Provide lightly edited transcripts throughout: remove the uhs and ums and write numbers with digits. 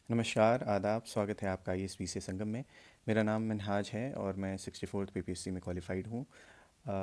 नमस्कार, आदाब, स्वागत है आपका ISPC संगम में। मेरा नाम मिनहाज है और मैं 64th बीपीएससी में क्वालिफाइड हूँ।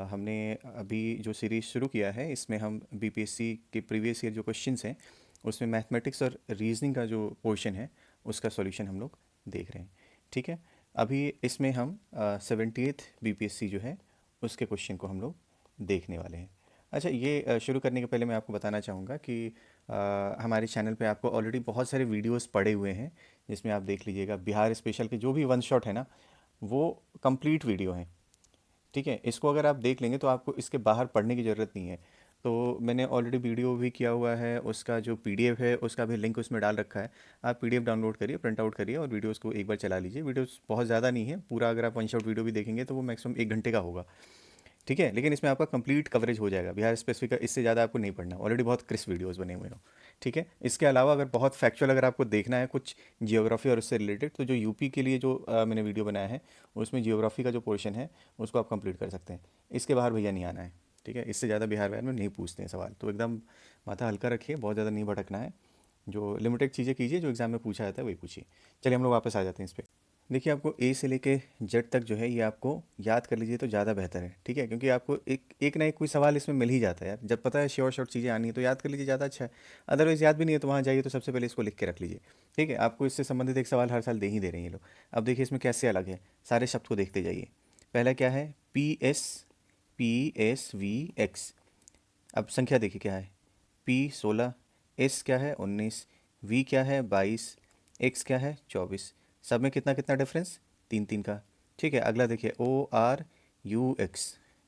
हमने अभी जो सीरीज़ शुरू किया है इसमें हम बीपीएससी के प्रीवियस ईयर जो क्वेश्चंस हैं उसमें मैथमेटिक्स और रीजनिंग का जो पोर्शन है उसका सॉल्यूशन हम लोग देख रहे हैं। ठीक है, अभी इसमें हम 70th बीपीएससी जो है उसके क्वेश्चन को हम लोग देखने वाले हैं। अच्छा, ये शुरू करने के पहले मैं आपको बताना चाहूँगा कि हमारे चैनल पे आपको ऑलरेडी बहुत सारे वीडियोस पड़े हुए हैं जिसमें आप देख लीजिएगा। बिहार स्पेशल के जो भी वन शॉट है ना, वो कंप्लीट वीडियो है। ठीक है, इसको अगर आप देख लेंगे तो आपको इसके बाहर पढ़ने की ज़रूरत नहीं है। तो मैंने ऑलरेडी वीडियो भी किया हुआ है, उसका जो पीडीएफ है उसका भी लिंक उसमें डाल रखा है। आप पीडीएफ डाउनलोड करिए, प्रिंट आउट करिए और वीडियोस को एक बार चला लीजिए। वीडियोस बहुत ज़्यादा नहीं है, पूरा अगर आप वन शॉट वीडियो भी देखेंगे तो वो मैक्सिमम 1 घंटे का होगा। ठीक है, लेकिन इसमें आपका कंप्लीट कवरेज हो जाएगा। बिहार स्पेसिफिक का इससे ज़्यादा आपको नहीं पढ़ना, ऑलरेडी बहुत क्रिस्प वीडियोस बने हुए हो। ठीक है, इसके अलावा अगर बहुत फैक्चुअल अगर आपको देखना है कुछ जियोग्राफी और उससे रिलेटेड, तो जो यूपी के लिए जो मैंने वीडियो बनाया है उसमें जियोग्राफी का जो पोर्शन है उसको आप कंप्लीट कर सकते हैं। इसके बाहर भैया नहीं आना है। ठीक है, इससे ज़्यादा बिहार में नहीं पूछते हैं सवाल, तो एकदम माथा हल्का रखिए, बहुत ज़्यादा नहीं भटकना है। जो लिमिटेड चीज़ें कीजिए, जो एग्ज़ाम में पूछा जाता है वही पूछिए। चलिए हम लोग वापस आ जाते हैं इस पर। देखिए, आपको ए से लेके जेड तक जो है ये आपको याद कर लीजिए तो ज़्यादा बेहतर है। ठीक है, क्योंकि आपको एक एक ना एक कोई सवाल इसमें मिल ही जाता है यार। जब पता है श्योर शॉर्ट चीज़ें आनी है तो याद कर लीजिए, ज़्यादा अच्छा है। अदरवाइज़ याद भी नहीं है तो वहाँ जाइए तो सबसे पहले इसको लिख के रख लीजिए। ठीक है, आपको इससे संबंधित एक सवाल हर साल दे ही दे रहे हैं ये लोग। अब देखिए इसमें कैसे अलग है, सारे शब्द को देखते जाइए। पहला क्या है, PSVX। अब संख्या देखिए क्या है, P 16, S क्या है 19, V क्या है 22, X क्या है 24। सब में कितना कितना डिफरेंस, 3 3 का। ठीक है, अगला देखिए ORUX।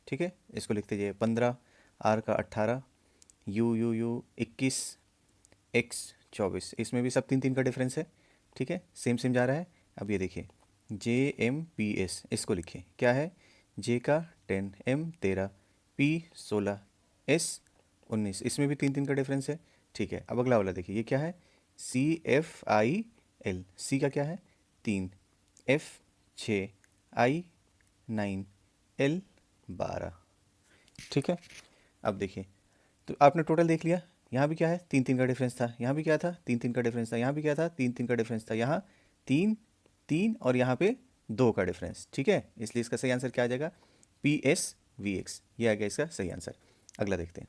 ठीक है, इसको लिखते जाइए 15, R का 18, U 21, X 24। इसमें भी सब 3 3 का डिफरेंस है। ठीक है, सेम सेम जा रहा है। अब ये देखिए JMPS, इसको लिखिए क्या है, J का 10, M 13, P 16, S 19। इसमें भी 3 3 का डिफरेंस है। ठीक है, अब अगला वाला देखिए, ये क्या है, CFIL। C का क्या है 3, F 6, I 9, L 12। ठीक है, अब देखिए, तो आपने टोटल देख लिया। यहाँ भी क्या है, 3 3 का डिफरेंस था, यहाँ भी क्या था 3 3 का डिफरेंस था, यहाँ भी क्या था 3 3 का डिफरेंस था, यहाँ 3 3 और यहाँ पे 2 का डिफरेंस। ठीक है, इसलिए इसका सही आंसर क्या आ जाएगा, PSVX, ये आ गया इसका सही आंसर। अगला देखते हैं।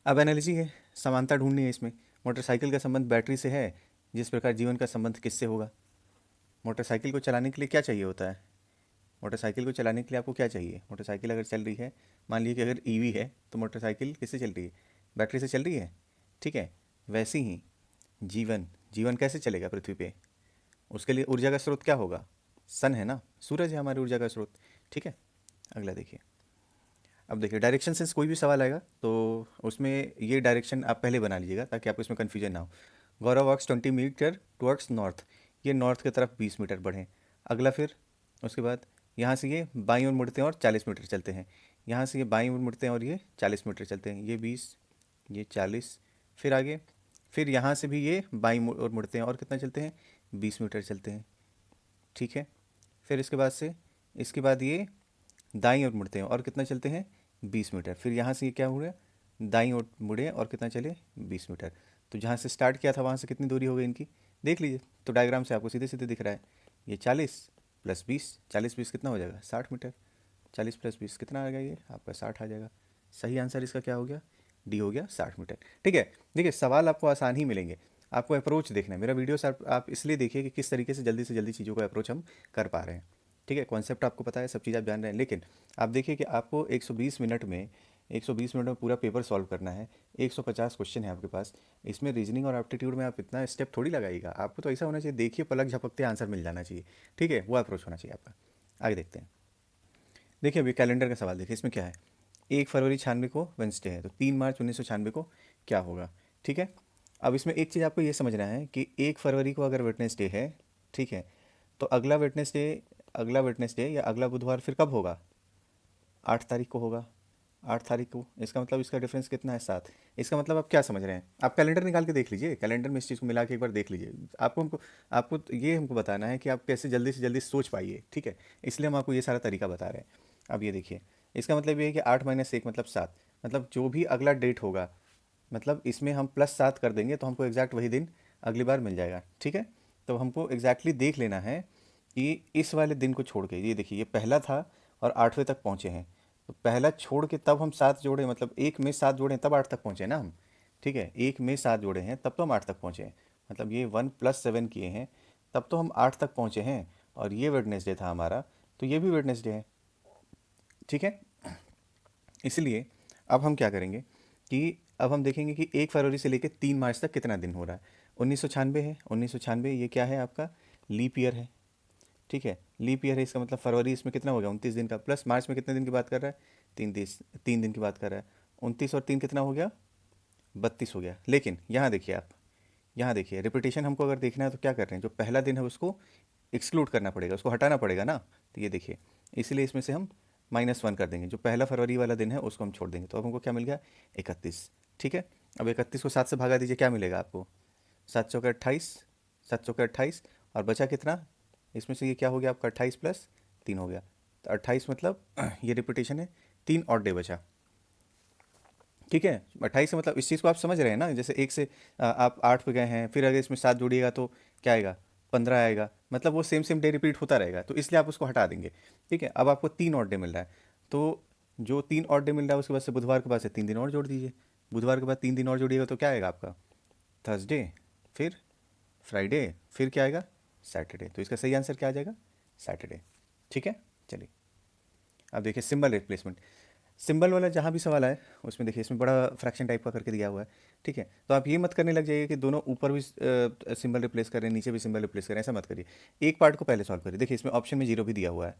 अब एनालिसिस है, समानता ढूंढनी है इसमें। मोटरसाइकिल का संबंध बैटरी से है, जिस प्रकार जीवन का संबंध किससे होगा। मोटरसाइकिल को चलाने के लिए क्या चाहिए होता है, मोटरसाइकिल को चलाने के लिए आपको क्या चाहिए। मोटरसाइकिल अगर चल रही है, मान लीजिए कि अगर ईवी है तो मोटरसाइकिल किससे चल रही है, बैटरी से चल रही है। ठीक है, वैसे ही जीवन, जीवन कैसे चलेगा पृथ्वी पे, उसके लिए ऊर्जा का स्रोत क्या होगा, सन है ना, सूरज है हमारी ऊर्जा का स्रोत। ठीक है, अगला देखिए। अब देखिए, डायरेक्शन सेंस कोई भी सवाल आएगा तो उसमें ये डायरेक्शन आप पहले बना लीजिएगा ताकि आपको इसमें कन्फ्यूजन ना हो। गौरव वॉक्स 20 मीटर टुवर्ड्स नॉर्थ, ये नॉर्थ की तरफ 20 मीटर बढ़ें। अगला फिर उसके बाद यहाँ से ये बाईं ओर मुड़ते हैं और 40 मीटर चलते हैं। यहाँ से ये बाईं ओर मुड़ते हैं और ये 40 मीटर चलते हैं, ये 20, ये 40। फिर आगे, फिर यहाँ से भी ये बाईं ओर मुड़ते हैं और कितना चलते हैं, 20 मीटर चलते हैं। ठीक है, फिर इसके बाद से, इसके बाद ये दाईं ओर मुड़ते हैं और कितना चलते हैं, 20 मीटर। फिर यहाँ से ये क्या हुआ, दाईं ओर मुड़े और कितना चले, 20 मीटर। तो जहाँ से स्टार्ट किया था वहाँ से कितनी दूरी हो गई इनकी, देख लीजिए। तो डायग्राम से आपको सीधे सीधे दिख रहा है, ये 40 + 20, 40 20 कितना हो जाएगा, 60 मीटर। 40 + 20 कितना आ गया, ये आपका 60 आ जाएगा। सही आंसर इसका क्या हो गया, डी हो गया, 60 मीटर। ठीक है, देखिए सवाल आपको आसान ही मिलेंगे, आपको अप्रोच देखना है। मेरा वीडियो आप इसलिए देखिए कि किस तरीके से जल्दी चीज़ों का अप्रोच हम कर पा रहे हैं। ठीक है, कॉन्सेप्ट आपको पता है, सब चीज़ आप जान रहे हैं, लेकिन आप देखिए कि आपको 120 मिनट में पूरा पेपर सॉल्व करना है। 150 क्वेश्चन है आपके पास। इसमें रीजनिंग और एप्टीट्यूड में आप इतना स्टेप थोड़ी लगाइएगा। आपको तो ऐसा होना चाहिए, देखिए पलक झपकते आंसर मिल जाना चाहिए। ठीक है, वो अप्रोच होना चाहिए आपका। आगे देखते हैं। देखिए अभी कैलेंडर का सवाल देखिए, इसमें क्या है, 1 फरवरी 96 को वेंसडे है तो 3 मार्च 1996 को क्या होगा। ठीक है, अब इसमें एक चीज़ आपको ये समझना है कि 1 फरवरी को अगर वेटनेसडे है, ठीक है, तो अगला वेटनेसडे या अगला बुधवार फिर कब होगा, 8 तारीख को होगा। 8 तारीख को, इसका मतलब इसका डिफरेंस कितना है, 7। इसका मतलब आप क्या समझ रहे हैं, आप कैलेंडर निकाल के देख लीजिए, कैलेंडर में इस चीज़ को मिला के एक बार देख लीजिए। आपको ये हमको बताना है कि आप कैसे जल्दी से जल्दी सोच पाइए। ठीक है, इसलिए हम आपको ये सारा तरीका बता रहे हैं। अब ये देखिए, इसका मतलब ये है कि 8 - 1 मतलब 7। मतलब जो भी अगला डेट होगा, मतलब इसमें हम +7 कर देंगे तो हमको एग्जैक्ट वही दिन अगली बार मिल जाएगा, ठीक है। तो हमको एग्जैक्टली देख लेना है कि इस वाले दिन को छोड़ के, ये देखिए ये पहला था और 8वें तक पहुँचे हैं, तो पहला छोड़ के तब हम 7 जोड़े, मतलब 1 में 7 जोड़े हैं तब 8 तक पहुँचे ना हम, ठीक है। 1 में 7 जोड़े हैं तब तो हम 8 तक पहुँचे हैं, मतलब ये 1+7 किए हैं तब तो हम 8 तक पहुँचे हैं। और ये वेडनेसडे था हमारा, तो ये भी वेडनेसडे है, ठीक है। इसलिए अब हम क्या करेंगे कि अब हम देखेंगे कि 1 फरवरी से लेकर 3 मार्च तक कितना दिन हो रहा है। 1996 है, 1996 ये क्या है आपका, लीप ईयर है, ठीक है। लीप ईयर है, इसका मतलब फरवरी इसमें कितना हो गया 29 दिन का, प्लस मार्च में कितने दिन की बात कर रहा है, 3 दिन की बात कर रहा है। 29 और 3 कितना हो गया, 32 हो गया। लेकिन यहाँ देखिए आप, यहाँ देखिए रिपीटेशन हमको अगर देखना है तो क्या कर रहे हैं, जो पहला दिन है उसको एक्सक्लूड करना पड़ेगा, उसको हटाना पड़ेगा ना। तो ये देखिए, इसलिए इसमें से हम -1 कर देंगे, जो पहला फरवरी वाला दिन है उसको हम छोड़ देंगे। तो अब हमको क्या मिल गया, 31, ठीक है। अब 31 को 7 से भागा दीजिए, क्या मिलेगा आपको, 7 चौके 28, 7 चौके 28, और बचा कितना, इसमें से ये क्या हो गया आपका 28+3 हो गया, तो 28 मतलब ये रिपीटेशन है, 3 और डे बचा, ठीक है। 28 से मतलब इस चीज़ को आप समझ रहे हैं ना, जैसे एक से आप 8 पे गए हैं, फिर अगर इसमें 7 जोड़िएगा तो क्या आएगा, 15 आएगा, मतलब वो सेम सेम डे रिपीट होता रहेगा, तो इसलिए आप उसको हटा देंगे, ठीक है। अब आपको 3 और डे मिल रहा है, तो जो 3 और डे मिल रहा है उसके बाद से बुधवार के बाद से 3 दिन और जोड़ दीजिए, बुधवार के बाद 3 दिन और जोड़िएगा तो क्या आएगा आपका, थर्सडे, फिर फ्राइडे, फिर क्या आएगा, सैटरडे। तो इसका सही आंसर क्या आ जाएगा, सैटरडे, ठीक है। चलिए अब देखिए सिंबल रिप्लेसमेंट, सिंबल वाला जहाँ भी सवाल आए उसमें देखिए इसमें बड़ा फ्रैक्शन टाइप का करके दिया हुआ है, ठीक है। तो आप ये मत करने लग जाइए कि दोनों ऊपर भी सिंबल रिप्लेस करें, नीचे भी सिंबल रिप्लेस करें, ऐसा मत करिए। एक पार्ट को पहले सॉल्व करिए। देखिए इसमें ऑप्शन में 0 भी दिया हुआ है,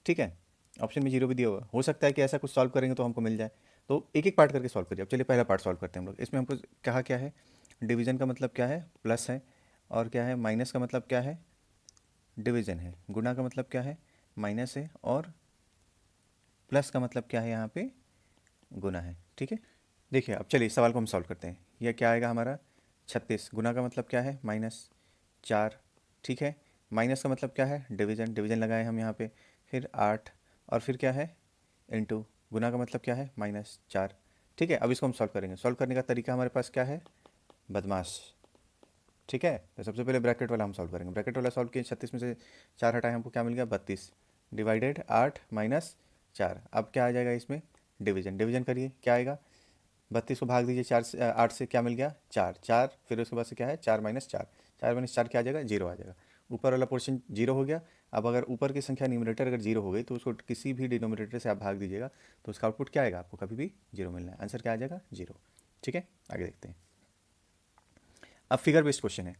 ठीक है, ऑप्शन में 0 भी दिया हुआ है, हो सकता है कि ऐसा कुछ सॉल्व करेंगे तो हमको मिल जाए। तो एक एक पार्ट करके सॉल्व करिए। अब चलिए पहला पार्ट सॉल्व करते हैं हम लोग। इसमें हमको कहा क्या है, डिवीजन का मतलब क्या है, प्लस है, और क्या है, माइनस का मतलब क्या है, डिवीजन है, गुना का मतलब क्या है, माइनस है, और प्लस का मतलब क्या है, यहाँ पे गुना है, ठीक है। देखिए अब चलिए इस सवाल को हम सॉल्व करते हैं। यह क्या आएगा हमारा, 36, गुना का मतलब क्या है, -4, ठीक है। माइनस का मतलब क्या है, डिवीजन, डिवीजन लगाए हम यहाँ पे, फिर 8, और फिर क्या है, इंटू, गुना का मतलब क्या है, -4, ठीक है। अब इसको हम सॉल्व करेंगे। सॉल्व करने का तरीका हमारे पास क्या है, बदमाश, ठीक है। तो सबसे पहले ब्रैकेट वाला हम सॉल्व करेंगे। ब्रैकेट वाला सॉल्व किए, 36 में से 4 हटाए, हमको क्या मिल गया, 32, डिवाइडेड 8 -4। अब क्या आ जाएगा इसमें, डिवीजन, डिवीजन करिए, क्या आएगा, 32 को भाग दीजिए 4 से, 8 से, क्या मिल गया, 4, 4, फिर उसके बाद से क्या है, 4 - 4, 4 - 4 क्या आ जाएगा, 0 आ जाएगा। ऊपर वाला पोर्शन 0 हो गया। अब अगर ऊपर की संख्या न्यूमरेटर अगर 0 हो गई तो उसको किसी भी डिनोमिनेटर से आप भाग दीजिएगा, तो उसका आउटपुट क्या आएगा, आपको कभी भी 0 मिलना है। आंसर क्या आ जाएगा, 0, ठीक है। आगे देखते हैं। अब फिगर बेस्ड क्वेश्चन है।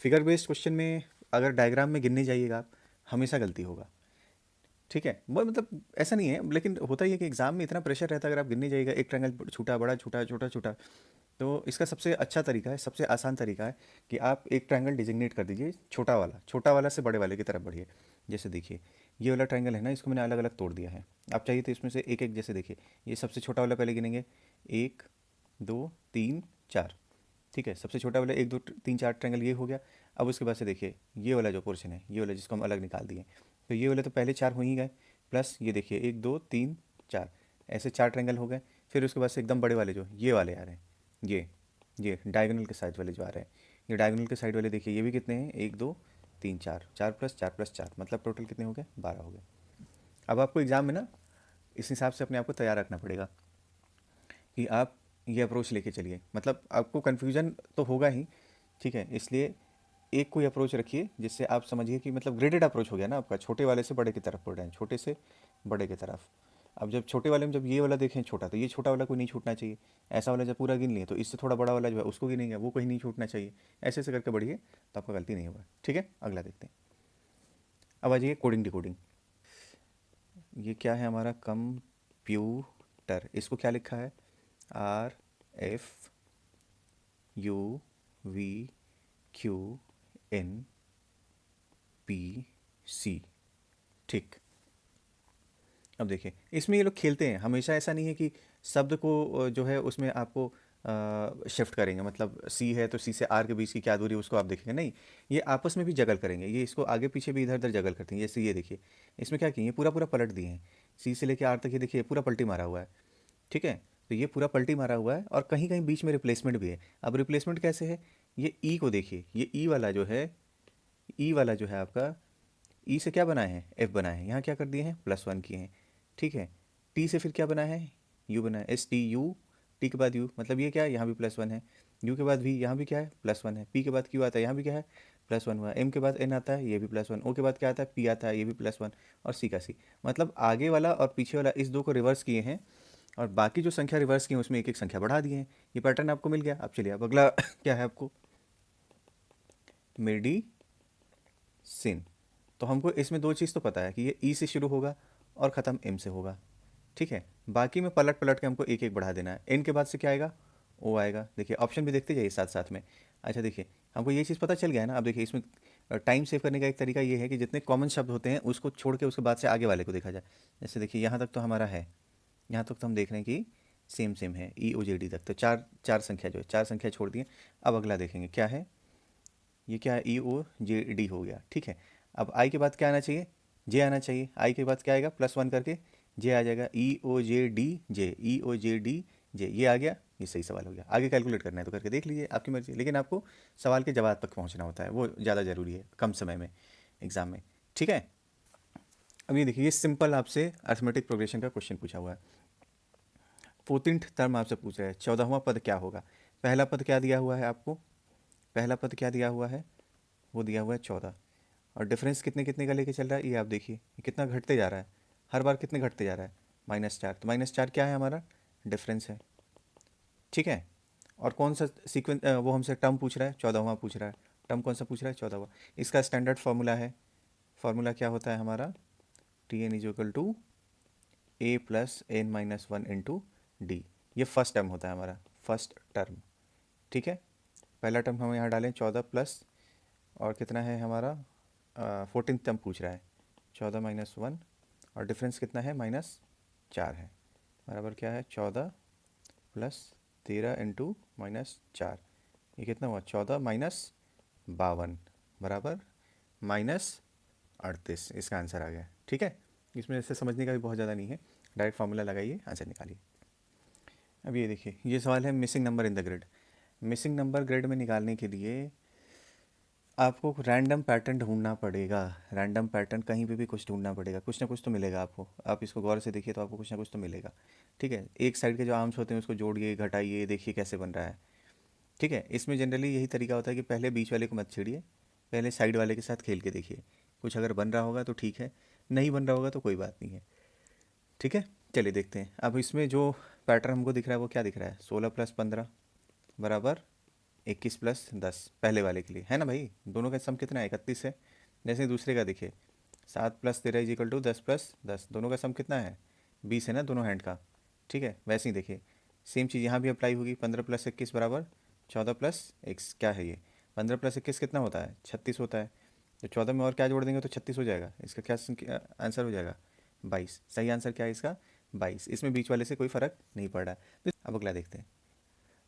फिगर बेस्ड क्वेश्चन में अगर डायग्राम में गिनने जाइएगा आप, हमेशा गलती होगा, ठीक है। वो मतलब ऐसा नहीं है, लेकिन होता ही है कि एग्जाम में इतना प्रेशर रहता है, अगर आप गिनने जाइएगा एक ट्रायंगल छोटा बड़ा छोटा छोटा छोटा, तो इसका सबसे अच्छा तरीका है, सबसे आसान तरीका है कि आप एक ट्रायंगल डिजिग्नेट कर दीजिए, छोटा वाला से बड़े वाले की तरफ बढ़िए। जैसे देखिए ये वाला ट्रायंगल है ना, इसको मैंने अलग अलग तोड़ दिया है। आप चाहिए तो इसमें से एक एक, जैसे देखिए ये सबसे छोटा वाला पहले गिनेंगे, 1 2 3 4, ठीक है। सबसे छोटा वाला 1 2 3 4 ट्रायंगल ये हो गया। अब उसके बाद से देखिए ये वाला जो पोर्शन है, ये वाला जिसको हम अलग निकाल दिए, तो ये वाले तो पहले 4 हो ही गए, प्लस ये देखिए 1 2 3 4, ऐसे 4 ट्रायंगल हो गए। फिर उसके बाद से एकदम बड़े वाले जो ये वाले आ रहे हैं, ये डायगोनल के साइड वाले जो आ रहे हैं, ये डायगोनल के साइड वाले देखिए, ये भी कितने हैं, 1 2 3 4, 4+4+4, मतलब टोटल कितने हो गए, 12 हो गए। अब आपको एग्ज़ाम में ना इस हिसाब से अपने आप को तैयार रखना पड़ेगा कि आप ये अप्रोच लेके चलिए, मतलब आपको कन्फ्यूजन तो होगा ही, ठीक है। इसलिए एक कोई अप्रोच रखिए जिससे आप समझिए कि मतलब ग्रेडेड अप्रोच हो गया ना आपका, छोटे वाले से बड़े की तरफ बढ़ रहे हैं, छोटे से बड़े की तरफ। अब जब छोटे वाले में जब ये वाला देखें छोटा, तो ये छोटा वाला कोई नहीं छूटना चाहिए। ऐसा वाला जब पूरा गिन लिए तो इससे थोड़ा बड़ा वाला जो है उसको गिनेंगे, वो कहीं नहीं छूटना चाहिए। ऐसे ऐसे करके बढ़िए तो आपका गलती नहीं होगा, ठीक है। अगला देखते हैं। अब आ जाइए कोडिंग डिकोडिंग। ये क्या है हमारा, कंप्यूटर, इसको क्या लिखा है, RFUQNPC, ठीक। अब देखिए इसमें ये लोग खेलते हैं हमेशा, ऐसा नहीं है कि शब्द को जो है उसमें आपको शिफ्ट करेंगे, मतलब सी है तो सी से आर के बीच की क्या दूरी है उसको आप देखेंगे, नहीं, ये आपस में भी जगल करेंगे, ये इसको आगे पीछे भी इधर उधर जगल करते हैं। जैसे ये देखिए इसमें क्या किए, ये पूरा पूरा पलट दिए हैं, सी से लेके आर तक, ये देखिए पूरा पलटी मारा हुआ है, ठीक है। तो ये पूरा पलटी मारा हुआ है और कहीं कहीं बीच में रिप्लेसमेंट भी है। अब रिप्लेसमेंट कैसे है, ये ई को देखिए, ये ई वाला जो है, ई वाला जो है आपका, ई से क्या बनाए हैं, एफ बनाए हैं, यहाँ क्या कर दिए हैं, +1 किए हैं, ठीक है। टी से फिर क्या बना है, यू बना है, STU, टी के बाद यू, मतलब ये क्या है, यहाँ भी +1 है, यू के बाद वी, यहाँ भी क्या है, +1 है, पी के बाद क्यू आता है, यहाँ भी क्या है, +1 हुआ, एम के बाद एन आता है, ये भी +1, ओ के बाद क्या आता है, पी आता है, ये भी +1, और सी का सी, मतलब आगे वाला और पीछे वाला इस दो को रिवर्स किए हैं, और बाकी जो संख्या रिवर्स की हैं उसमें एक एक संख्या बढ़ा दिए हैं। ये पैटर्न आपको मिल गया। अब चलिए, अब अगला क्या है आपको, मेडिसिन। तो हमको इसमें दो चीज़ तो पता है कि ये ई से शुरू होगा और ख़त्म एम से होगा, ठीक है। बाकी में पलट पलट के हमको एक एक बढ़ा देना है। एन के बाद से क्या आएगा, ओ आएगा। देखिए ऑप्शन भी देखते जाइए साथ साथ में। अच्छा देखिए, हमको ये चीज़ पता चल गया है ना। अब देखिए इसमें टाइम सेव करने का एक तरीका ये है कि जितने कॉमन शब्द होते हैं उसको छोड़ के उसके बाद से आगे वाले को देखा जाए। जैसे देखिए यहाँ तक तो हमारा है, यहाँ तक तो हम देख रहे हैं कि सेम सेम है, EOJD तक तो चार चार संख्या जो है, चार संख्या छोड़ दिए। अब अगला देखेंगे क्या है, ये क्या है, EOJD हो गया, ठीक है। अब आई के बाद क्या आना चाहिए, जे आना चाहिए। आई के बाद क्या आएगा, +1 करके जे आ जाएगा, EOJD जे, ये आ गया, ये सही सवाल हो गया। आगे कैलकुलेट करना है तो करके देख लीजिए, आपकी मर्जी, लेकिन आपको सवाल के जवाब तक पहुंचना होता है, वो ज़्यादा ज़रूरी है कम समय में एग्ज़ाम में, ठीक है। अब ये देखिए, ये सिंपल आपसे अर्थमेटिक प्रोग्रेशन का क्वेश्चन पूछा हुआ है। 14th टर्म आपसे पूछ रहा है, 14वां पद क्या होगा। पहला पद क्या दिया हुआ है आपको, पहला पद क्या दिया हुआ है, वो दिया हुआ है 14, और डिफरेंस कितने कितने का लेके चल रहा है, ये आप देखिए, ये कितना घटते जा रहा है, हर बार कितने घटते जा रहा है, -4। तो -4 क्या है हमारा, डिफरेंस है, ठीक है। और कौन सा सीक्वेंस, वो हमसे टर्म पूछ रहा है, 14वां पूछ रहा है। टर्म कौन सा पूछ रहा है, 14वां। इसका स्टैंडर्ड फार्मूला है, फार्मूला क्या होता है हमारा, TN = A+n-1 × D। ये फर्स्ट टर्म होता है हमारा, फर्स्ट टर्म, ठीक है। पहला टर्म हम यहाँ डालें 14 प्लस, और कितना है हमारा, 14th टर्म पूछ रहा है, 14 - 1, और डिफरेंस कितना है, -4 है, बराबर क्या है, 14 + 13 × -4, ये कितना हुआ, 14 - 52, बराबर -38। इसका आंसर आ गया, ठीक है। इसमें ऐसे समझने का भी बहुत ज़्यादा नहीं है, डायरेक्ट फार्मूला लगाइए, आंसर निकालिए। अब ये देखिए, ये सवाल है missing number in the grid. Missing number grid में निकालने के लिए आपको रैंडम पैटर्न ढूंढना पड़ेगा। रैंडम पैटर्न कहीं पे भी कुछ ढूंढना पड़ेगा, कुछ ना कुछ तो मिलेगा आपको। आप इसको गौर से देखिए तो आपको कुछ ना कुछ तो मिलेगा, ठीक है। एक साइड के जो आर्म्स होते हैं उसको जोड़िए, घटाइए, देखिए कैसे बन रहा है, ठीक है। इसमें जनरली यही तरीका होता है कि पहले बीच वाले को मत छेड़िए, पहले साइड वाले के साथ खेल के देखिए, कुछ अगर बन रहा होगा तो ठीक है, नहीं बन रहा होगा तो कोई बात नहीं है, ठीक है। चलिए देखते हैं। अब इसमें जो पैटर्न हमको दिख रहा है वो क्या दिख रहा है, 16 + 15 बराबर 21 + 10, पहले वाले के लिए है ना भाई। दोनों का सम कितना है, 31 है। जैसे दूसरे का देखिए, 7 + 13 = 10 + 10, दोनों का सम कितना है, 20 है ना, दोनों हैंड का, ठीक है। वैसे ही देखिए, सेम चीज़ यहाँ भी अप्लाई होगी। 15 + 21 बराबर 14 + x, क्या है ये, 15 + 21 कितना होता है, 36 होता है। तो 14 में और क्या जोड़ देंगे तो 36 हो जाएगा। इसका क्या आंसर हो जाएगा, 22। सही आंसर क्या है इसका, 22। इसमें बीच वाले से कोई फ़र्क नहीं पड़ रहा है। तो अब अगला देखते हैं।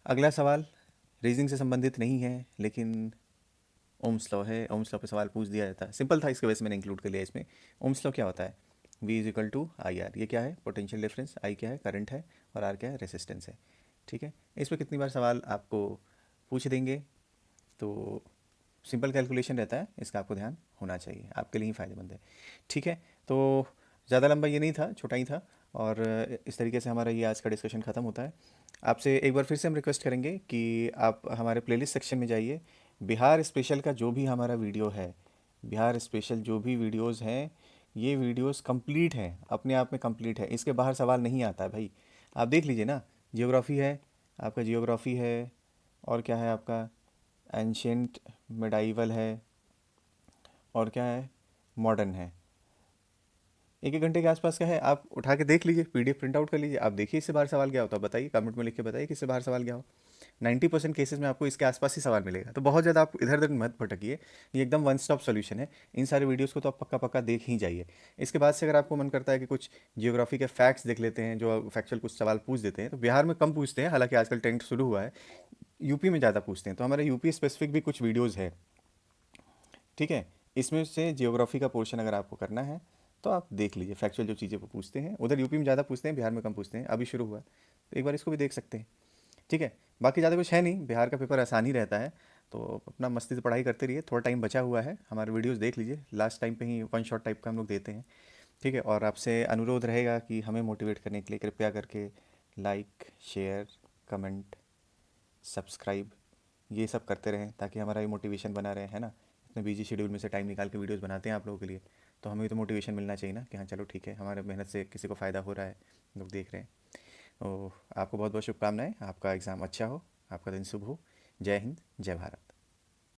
अगला सवाल रीजनिंग से संबंधित नहीं है, लेकिन ओम्स लॉ है। ओम्स लॉ पे सवाल पूछ दिया जाता है, सिंपल था, इसके वजह से मैंने इंक्लूड कर लिया इसमें। ओम्स लॉ क्या होता है, V = IR। ये क्या है, पोटेंशियल डिफरेंस, I क्या है, करंट है, और R क्या है, रेसिस्टेंस है, ठीक है। इसमें कितनी बार सवाल आपको पूछ देंगे, तो सिंपल कैलकुलेशन रहता है, इसका आपको ध्यान होना चाहिए, आपके लिए ही फ़ायदेमंद है, ठीक है। तो ज़्यादा लंबा ये नहीं था, छोटा ही था, और इस तरीके से हमारा ये आज का डिस्कशन ख़त्म होता है। आपसे एक बार फिर से हम रिक्वेस्ट करेंगे कि आप हमारे प्लेलिस्ट सेक्शन में जाइए। बिहार स्पेशल का जो भी हमारा वीडियो है, बिहार स्पेशल जो भी वीडियोस हैं, ये वीडियोस कंप्लीट हैं, अपने आप में कंप्लीट है, इसके बाहर सवाल नहीं आता है भाई। आप देख लीजिए ना, जियोग्राफी है आपका, जियोग्राफी है, और क्या है आपका, एंशेंट मेडाइवल है, और क्या है, मॉडर्न है। एक एक घंटे के आसपास का है, आप उठा के देख लीजिए, PDF प्रिंट आउट कर लीजिए, आप देखिए इससे बाहर सवाल क्या होता है, बताइए, कमेंट में लिख के बताइए कि इससे बाहर सवाल क्या हो। 90% केसेस में आपको इसके आसपास ही सवाल मिलेगा, तो बहुत ज़्यादा आप इधर उधर मत भटकिए। ये एकदम वन स्टॉप सोल्यूशन है। इन सारे वीडियोस को तो आप पक्का पक्का देख ही जाइए। इसके बाद से अगर आपको मन करता है कि कुछ जियोग्राफी के फैक्ट्स देख लेते हैं, जो फैक्चुअल कुछ सवाल पूछ देते हैं, तो बिहार में कम पूछते हैं, हालांकि आजकल ट्रेंड शुरू हुआ है, यूपी में ज़्यादा पूछते हैं, तो हमारे यूपी स्पेसिफिक भी कुछ वीडियोज़ है, ठीक है। इसमें से जियोग्राफी का पोर्शन अगर आपको करना है तो आप देख लीजिए, फैक्चुअल जो चीज़ें वो पूछते हैं, उधर यूपी में ज़्यादा पूछते हैं, बिहार में कम पूछते हैं, अभी शुरू हुआ है, तो एक बार इसको भी देख सकते हैं, ठीक है। बाकी ज़्यादा कुछ है नहीं, बिहार का पेपर आसान ही रहता है, तो अपना मस्ती से पढ़ाई करते रहिए, थोड़ा टाइम बचा हुआ है, हमारे वीडियोस देख लीजिए, लास्ट टाइम पे ही वन शॉट टाइप का हम लोग देते हैं। ठीक है, और आपसे अनुरोध रहेगा कि हमें मोटिवेट करने के लिए कृपया करके लाइक, शेयर, कमेंट, सब्सक्राइब ये सब करते रहें, ताकि हमारा ये मोटिवेशन बना रहे, है ना। इतने बिजी शेड्यूल में से टाइम निकाल के वीडियोस बनाते हैं आप लोगों के लिए, तो हमें भी तो मोटिवेशन मिलना चाहिए ना, कि हाँ चलो ठीक है, हमारे मेहनत से किसी को फ़ायदा हो रहा है, लोग देख रहे हैं। तो आपको बहुत बहुत शुभकामनाएं, आपका एग्ज़ाम अच्छा हो, आपका दिन शुभ हो। जय हिंद, जय भारत।